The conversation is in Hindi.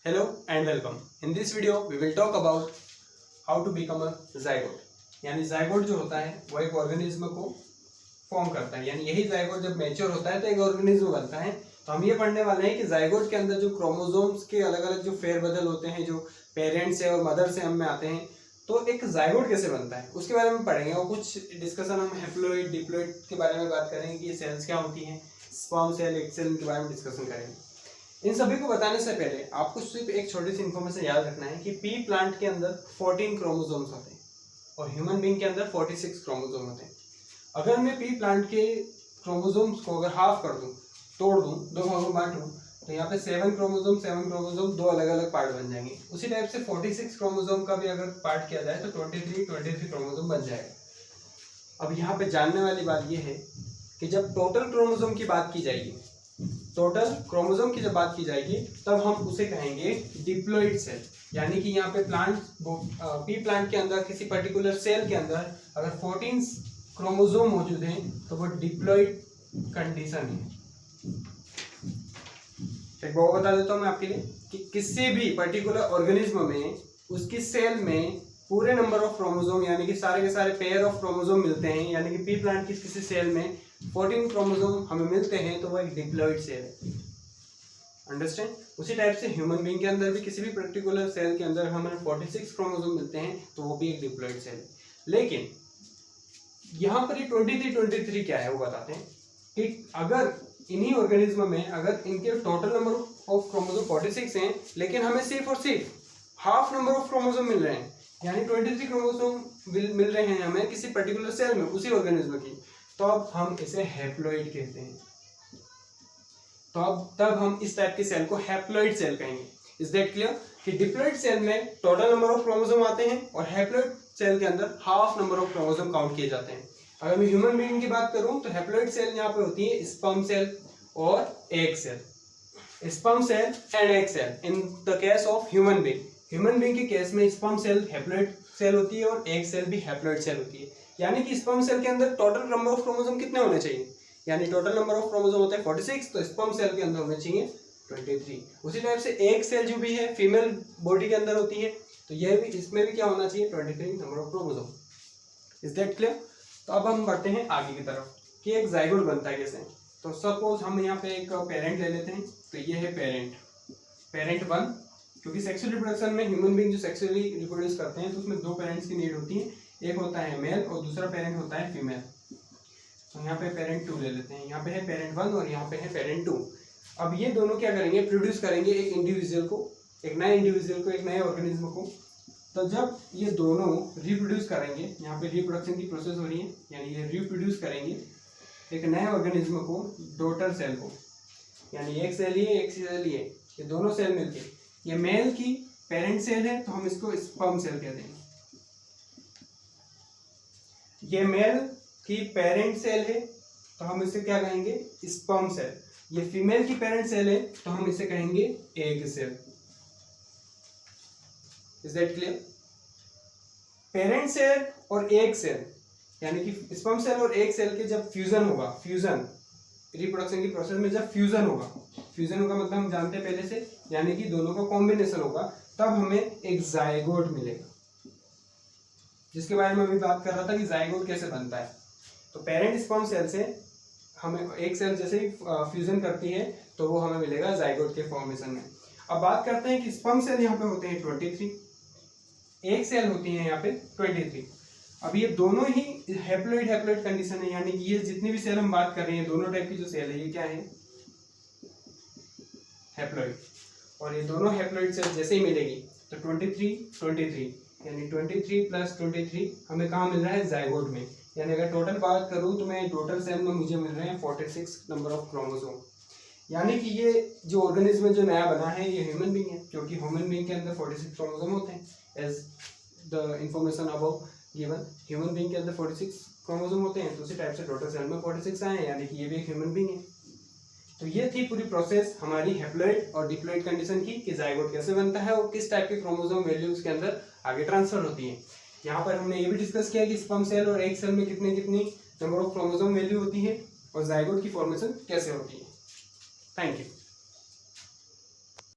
Hello and welcome. In this video we will talk about how to become a zygote. यानी zygote जो होता है वो एक ऑर्गेनिज्म को फॉर्म करता है, यानी यही zygote जब मैच्योर होता है तो एक ऑर्गेनिज्म बनता है। तो हम ये पढ़ने वाले हैं कि zygote के अंदर जो क्रोमोसोम्स के अलग अलग जो फेरबदल होते हैं, जो पेरेंट्स से और मदर से हम में आते हैं, तो एक zygote कैसे बनता है उसके बारे में पढ़ेंगे। और कुछ डिस्कशन हम हैप्लोइड डिप्लोइड के बारे में बात करेंगे कि ये सेल्स क्या होती हैं, स्पर्म सेल, एग सेल के बारे में डिस्कशन करेंगे। इन सभी को बताने से पहले आपको सिर्फ एक छोटी सी इन्फॉर्मेशन याद रखना है कि पी प्लांट के अंदर 14 क्रोमोसोम्स होते हैं और ह्यूमन बीइंग के अंदर 46 क्रोमोसोम होते हैं। अगर मैं पी प्लांट के क्रोमोसोम्स को अगर हाफ कर दूं, तोड़ दूं, दो भागों में बांट दूं, तो यहाँ पे 7 क्रोमोसोम दो अलग अलग पार्ट बन जाएंगे। उसी टाइप से 46 क्रोमोसोम का भी अगर पार्ट किया जाए तो 23 क्रोमोसोम बन जाएगा। अब यहाँ पे जानने वाली बात यह है कि जब टोटल क्रोमोसोम की बात की जाएगी, टोटल क्रोमोसोम की जब बात की जाएगी तब हम उसे कहेंगे डिप्लॉइड सेल। यानी कि यहाँ पे पी प्लांट के अंदर किसी पर्टिकुलर सेल के अंदर अगर 14 क्रोमोसोम मौजूद हैं तो वो डिप्लॉइड कंडीशन है। एक बात बता देता हूँ मैं आपके लिए कि किसी भी पर्टिकुलर ऑर्गेनिज्म में उसकी सेल में पूरे नंबर ऑफ क्रोमोसोम यानी कि सारे के सारे पेयर ऑफ क्रोमोसोम मिलते हैं, यानी कि पी प्लांट की किसी सेल में 14 क्रोमोसोम हमें मिलते हैं तो वो एक डिप्लॉइड सेल है। अंडरस्टैंड? उसी टाइप से ह्यूमन बीइंग के अंदर भी किसी भी पर्टिकुलर सेल के अंदर हमें 46 क्रोमोसोम मिलते हैं तो वो भी एक डिप्लॉइड सेल है। लेकिन यहाँ पर ये 23 क्या है वो बताते हैं कि अगर इन्हीं ऑर्गेनिज्म में अगर इनके टोटल नंबर ऑफ क्रोमोसोम 46 हैं, लेकिन हमें सिर्फ और सिर्फ हाफ नंबर ऑफ क्रोमोसोम मिल रहे हैं, यानी 23 क्रोमोसोम मिल रहे हैं हमें किसी पर्टिकुलर सेल में उसी ऑर्गेनिज्म की, तो अब हम इसे हैप्लॉइड कहते हैं। तो अब तब हम इस टाइप के सेल को हैप्लॉइड सेल कहेंगे। Is that clear? कि डिप्लॉइड सेल में टोटल नंबर ऑफ क्रोमोसोम आते हैं और हैप्लॉइड सेल के अंदर half number of chromosome count किए जाते हैं। अगर मैं ह्यूमन बीइंग की बात करूं तो हैप्लॉइड सेल यहाँ पे होती है स्पर्म सेल और egg cell. Sperm cell and egg cell in the case of human being. Human being के केस में स्पर्म सेल हैप्लॉइड सेल होती है और एग सेल भी हैप्लॉइड सेल होती है। यानी कि स्पर्म सेल के अंदर टोटल नंबर ऑफ क्रोमोसोम कितने होने चाहिए, यानी टोटल नंबर ऑफ क्रोमोसोम होते हैं 46, तो स्पर्म सेल के अंदर होने चाहिए 23। उसी टाइप से एग सेल जो भी है फीमेल बॉडी के अंदर होती है, तो यह भी इसमें भी क्या होना चाहिए 23 number of chromosome. Is that clear? तो अब हम बढ़ते हैं आगे की तरफ कि एक जाइगोट बनता है कैसे। तो सपोज हम यहाँ पे एक पेरेंट ले लेते हैं, तो ये है पेरेंट 1, क्योंकि सेक्सुअल रिप्रोडक्शन में ह्यूमन बीइंग जो सेक्सुअली रिप्रोड्यूस करते हैं तो उसमें दो पेरेंट्स की नीड होती है, एक होता है मेल और दूसरा पेरेंट होता है फीमेल। तो यहाँ पे पेरेंट 2 ले लेते हैं, यहाँ पे है पेरेंट 1 और यहाँ पे है पेरेंट 2। अब ये दोनों क्या करेंगे, प्रोड्यूस करेंगे एक इंडिविजुअल को, एक नए ऑर्गेनिज्म को। तो जब ये दोनों रिप्रोड्यूस करेंगे, यहाँ पे रिप्रोडक्शन की प्रोसेस हो रही है, यानी ये रिप्रोड्यूस करेंगे एक नए ऑर्गेनिज्म को, डॉटर सेल को, यानी एक सेल ये दोनों सेल मिलके, ये मेल की पेरेंट सेल है तो हम इसको स्पर्म सेल कहते हैं। ये मेल की पेरेंट सेल है तो हम इसे क्या कहेंगे, स्पर्म सेल। ये फीमेल की पेरेंट सेल है तो हम इसे कहेंगे egg cell. Is that clear? Parent cell और एग सेल यानी कि स्पर्म सेल और एग सेल के जब फ्यूजन होगा, रिप्रोडक्शन की प्रोसेस में जब फ्यूजन होगा मतलब हम जानते हैं पहले से, यानी कि दोनों का कॉम्बिनेशन होगा, तब हमें एक जाइगोट मिलेगा, जिसके बारे में अभी बात कर रहा था कि जाइगोट कैसे बनता है। तो पेरेंट स्पर्म सेल से हमें एक सेल जैसे ही फ्यूजन करती है तो वो हमें मिलेगा जाइगोट के फॉर्मेशन में। अब बात करते हैं कि स्पर्म सेल यहाँ पे होते हैं 23, एक सेल होती है यहाँ पे 23। अब ये दोनों ही हैप्लॉइड कंडीशन है, यानी कि ये जितनी भी सेल हम बात कर रहे हैं, दोनों टाइप की जो सेल है ये क्या है, हैप्लॉइड। और ये दोनों हैप्लॉइड सेल जैसे ही मिलेगी तो 23 यानी 23 + 23 हमें कहाँ मिल रहा है, जाइगोट में। यानी अगर टोटल बात करूँ तो मैं टोटल सेल में मुझे मिल रहे हैं 46 नंबर ऑफ क्रोमोसोम। यानी कि ये जो ऑर्गेनिज्म जो नया बना है ये ह्यूमन बीइंग है, क्योंकि ह्यूमन बीइंग के अंदर 46 क्रोमोसोम होते हैं। As the information above given, human being के अंदर 46 क्रोमोसोम होते हैं, तो उसी टाइप से टोटल सेल में 46 आए हैं, यानी कि ये भी एक ह्यूमन बीइंग है। तो ये थी पूरी प्रोसेस हमारी हैप्लॉइड और डिप्लॉइड कंडीशन की कि जाइगोट कैसे बनता है और किस टाइप के क्रोमोसोम वैल्यूज के अंदर आगे ट्रांसफर होती है। यहाँ पर हमने ये भी डिस्कस किया कि स्पर्म सेल और एग सेल में कितनी नंबर ऑफ क्रोमोसोम वैल्यू होती है और जाइगोट की फॉर्मेशन कैसे होती है। Thank you.